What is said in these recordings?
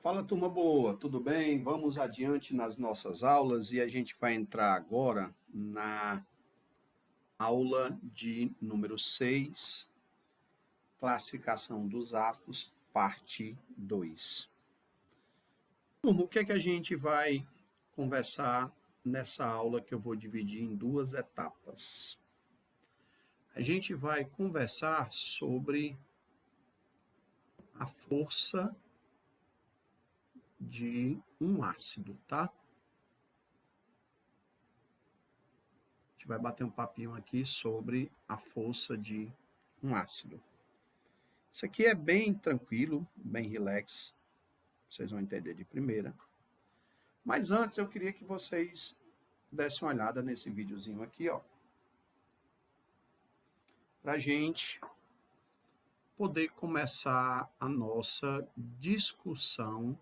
Fala, turma boa, tudo bem? Vamos adiante nas nossas aulas e a gente vai entrar agora na aula de número 6, classificação dos ácidos, parte 2. Turma, o que é que a gente vai conversar nessa aula que eu vou dividir em duas etapas? A gente vai conversar sobre a força de um ácido, tá? A gente vai bater um papinho aqui sobre a força de um ácido. Isso aqui é bem tranquilo, bem relax, vocês vão entender de primeira. Mas antes eu queria que vocês dessem uma olhada nesse videozinho aqui, ó, para a gente poder começar a nossa discussão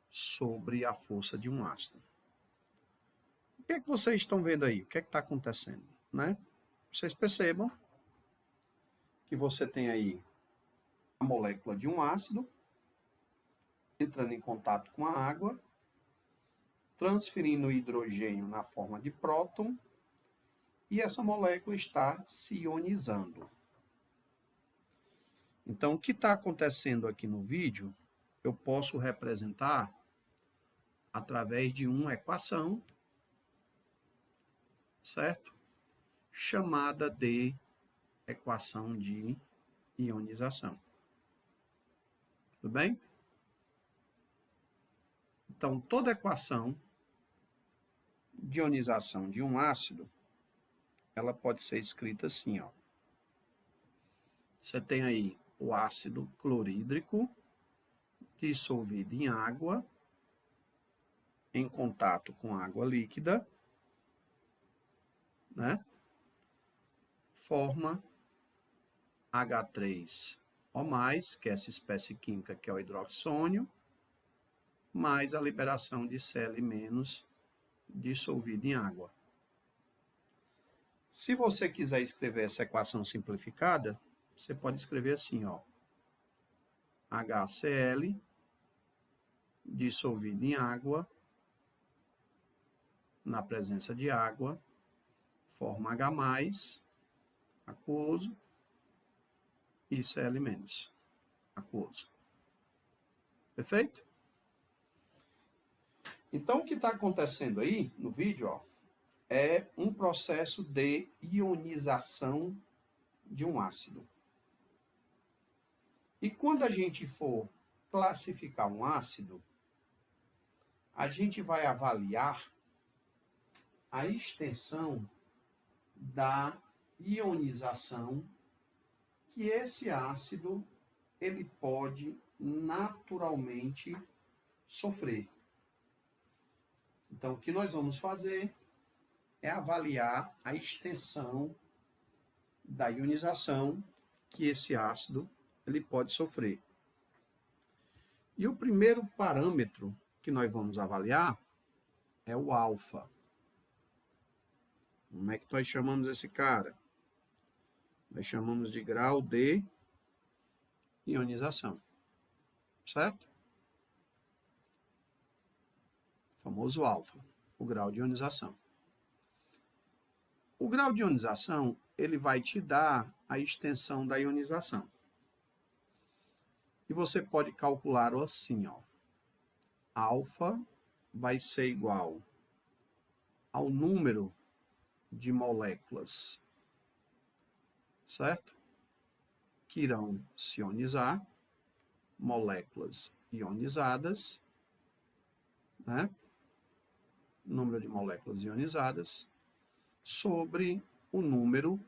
sobre a força de um ácido. O que é que vocês estão vendo aí? O que é que está acontecendo, né? Vocês percebam que você tem aí a molécula de um ácido entrando em contato com a água, transferindo o hidrogênio na forma de próton, e essa molécula está se ionizando. Então, o que está acontecendo aqui no vídeo, eu posso representar através de uma equação, certo? Chamada de equação de ionização. Tudo bem? Então, toda equação de ionização de um ácido, ela pode ser escrita assim, ó. Você tem aí o ácido clorídrico dissolvido em água, em contato com água líquida, né? Forma H3O+, que é essa espécie química que é o hidroxônio, mais a liberação de Cl- dissolvido em água. Se você quiser escrever essa equação simplificada, você pode escrever assim, ó. HCl dissolvido em água, na presença de água, forma H+, aquoso, e Cl- aquoso. Perfeito? Então, o que está acontecendo aí no vídeo, ó, é um processo de ionização de um ácido. E quando a gente for classificar um ácido, a gente vai avaliar a extensão da ionização que esse ácido ele pode naturalmente sofrer. Então, o que nós vamos fazer é avaliar a extensão da ionização que esse ácido ele pode sofrer. E o primeiro parâmetro que nós vamos avaliar é o alfa. Como é que nós chamamos esse cara? Nós chamamos de grau de ionização, certo? O famoso alfa, o grau de ionização. O grau de ionização, ele vai te dar a extensão da ionização. E você pode calcular assim, ó. Alfa vai ser igual ao número de moléculas, certo? Que irão se ionizar, moléculas ionizadas, né? Número de moléculas ionizadas, sobre o número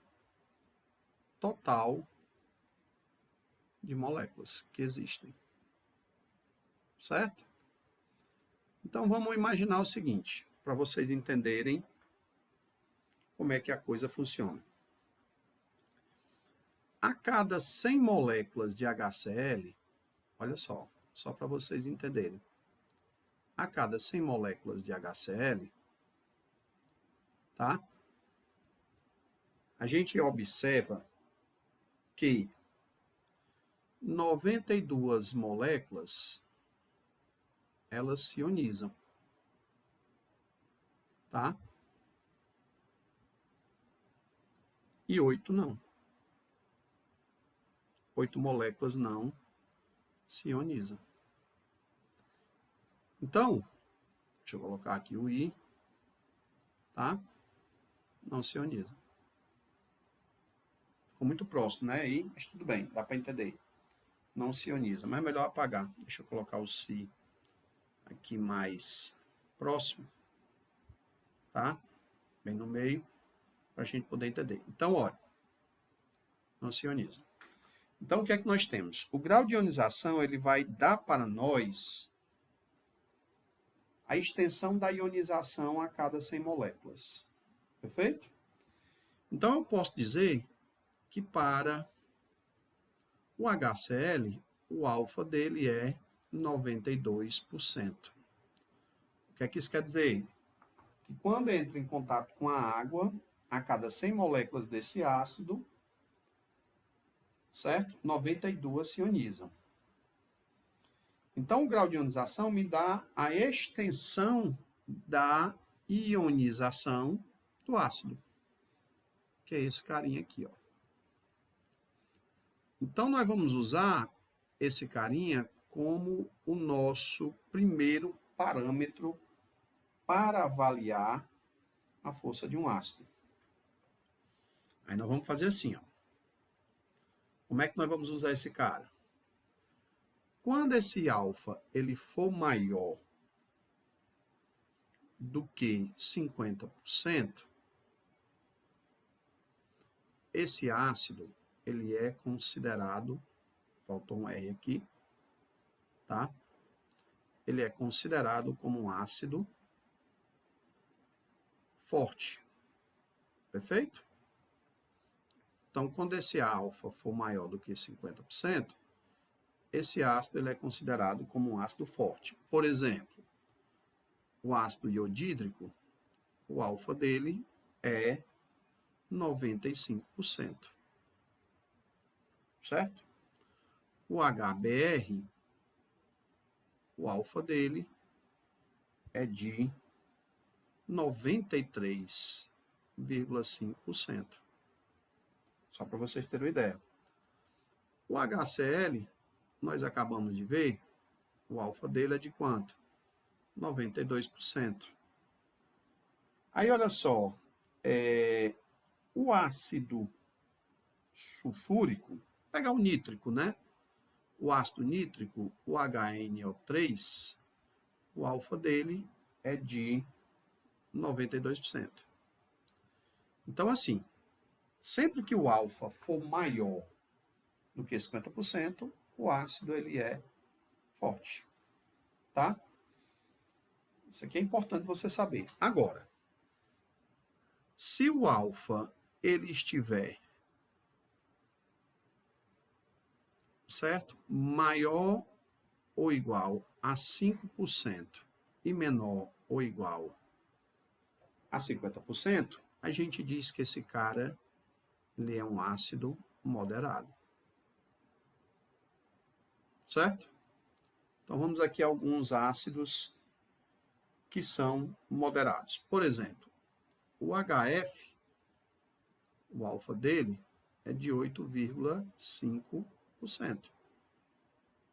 total de moléculas que existem, certo? Então vamos imaginar o seguinte, para vocês entenderem como é que a coisa funciona. A cada 100 moléculas de HCl, olha só para vocês entenderem. A cada 100 moléculas de HCl, tá? A gente observa que 92 moléculas elas se ionizam. Tá? E 8 não. 8 moléculas não se ionizam. Então, deixa eu colocar aqui o I, tá? Não se ioniza. Ficou muito próximo, né? I, mas tudo bem, dá para entender. Não se ioniza, mas é melhor apagar. Deixa eu colocar o Si aqui mais próximo, tá? Bem no meio, para a gente poder entender. Então, olha, não se ioniza. Então, o que é que nós temos? O grau de ionização, ele vai dar para nós a extensão da ionização a cada 100 moléculas. Perfeito? Então, eu posso dizer que para o HCl, o alfa dele é 92%. O que é que isso quer dizer? Que quando entra em contato com a água, a cada 100 moléculas desse ácido, certo? 92 se ionizam. Então, o grau de ionização me dá a extensão da ionização do ácido, que é esse carinha aqui, ó. Então, nós vamos usar esse carinha como o nosso primeiro parâmetro para avaliar a força de um ácido. Aí nós vamos fazer assim, ó. Como é que nós vamos usar esse cara? Quando esse alfa ele for maior do que 50%, esse ácido ele é considerado, faltou um R aqui, tá? Ele é considerado como um ácido forte. Perfeito? Então, quando esse alfa for maior do que 50%, esse ácido ele é considerado como um ácido forte. Por exemplo, o ácido iodídrico, o alfa dele é 95%. Certo? O HBr, o alfa dele é de 93,5%. Só para vocês terem uma ideia. O HCl, nós acabamos de ver, o alfa dele é de quanto? 92%. Aí, olha só, o ácido sulfúrico, vou pegar o nítrico, né? O ácido nítrico, o HNO3, o alfa dele é de 92%. Então, assim, sempre que o alfa for maior do que 50%, o ácido ele é forte, tá? Isso aqui é importante você saber. Agora, se o alfa ele estiver, certo? Maior ou igual a 5% e menor ou igual a 50%, a gente diz que esse cara ele é um ácido moderado. Certo? Então, vamos aqui a alguns ácidos que são moderados. Por exemplo, o HF, o alfa dele é de 8,5%.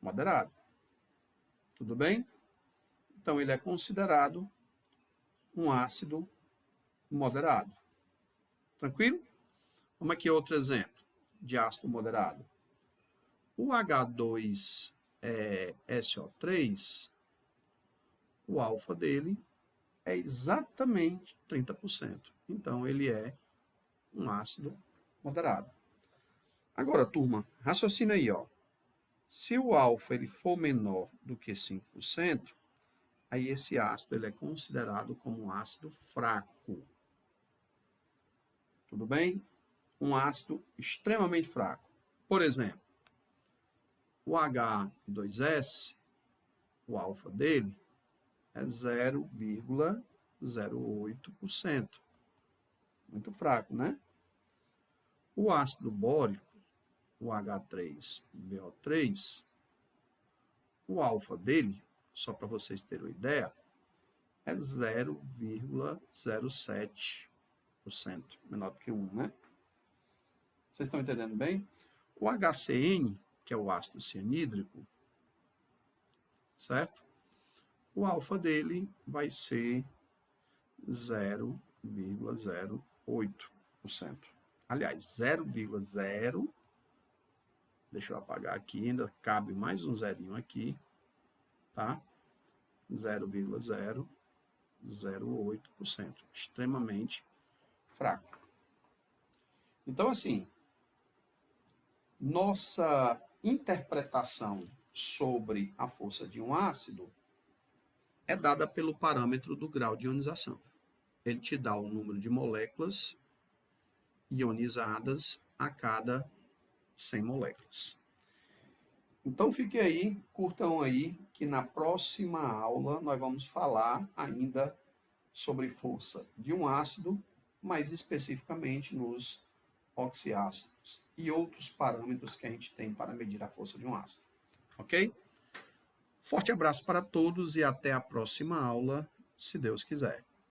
Moderado. Tudo bem? Então, ele é considerado um ácido moderado. Tranquilo? Vamos aqui outro exemplo de ácido moderado. O H2SO3, o alfa dele é exatamente 30%. Então, ele é um ácido moderado. Agora, turma, raciocina aí, ó. Se o alfa ele for menor do que 5%, aí esse ácido ele é considerado como um ácido fraco. Tudo bem? Um ácido extremamente fraco. Por exemplo, o H2S, o alfa dele, é 0,08%. Muito fraco, né? O ácido bórico, o H3BO3, o alfa dele, só para vocês terem uma ideia, é 0,07%, menor do que 1, né? Vocês estão entendendo bem? O HCN, que é o ácido cianídrico, certo? O alfa dele vai ser 0,08%. Aliás, 0,0, deixa eu apagar aqui, ainda cabe mais um zerinho aqui, tá? 0,008%. Extremamente fraco. Então, assim, nossa interpretação sobre a força de um ácido é dada pelo parâmetro do grau de ionização. Ele te dá o número de moléculas ionizadas a cada 100 moléculas. Então, fique aí, curtam aí, que na próxima aula nós vamos falar ainda sobre força de um ácido, mais especificamente nos oxiácidos e outros parâmetros que a gente tem para medir a força de um ácido. Ok? Forte abraço para todos e até a próxima aula, se Deus quiser.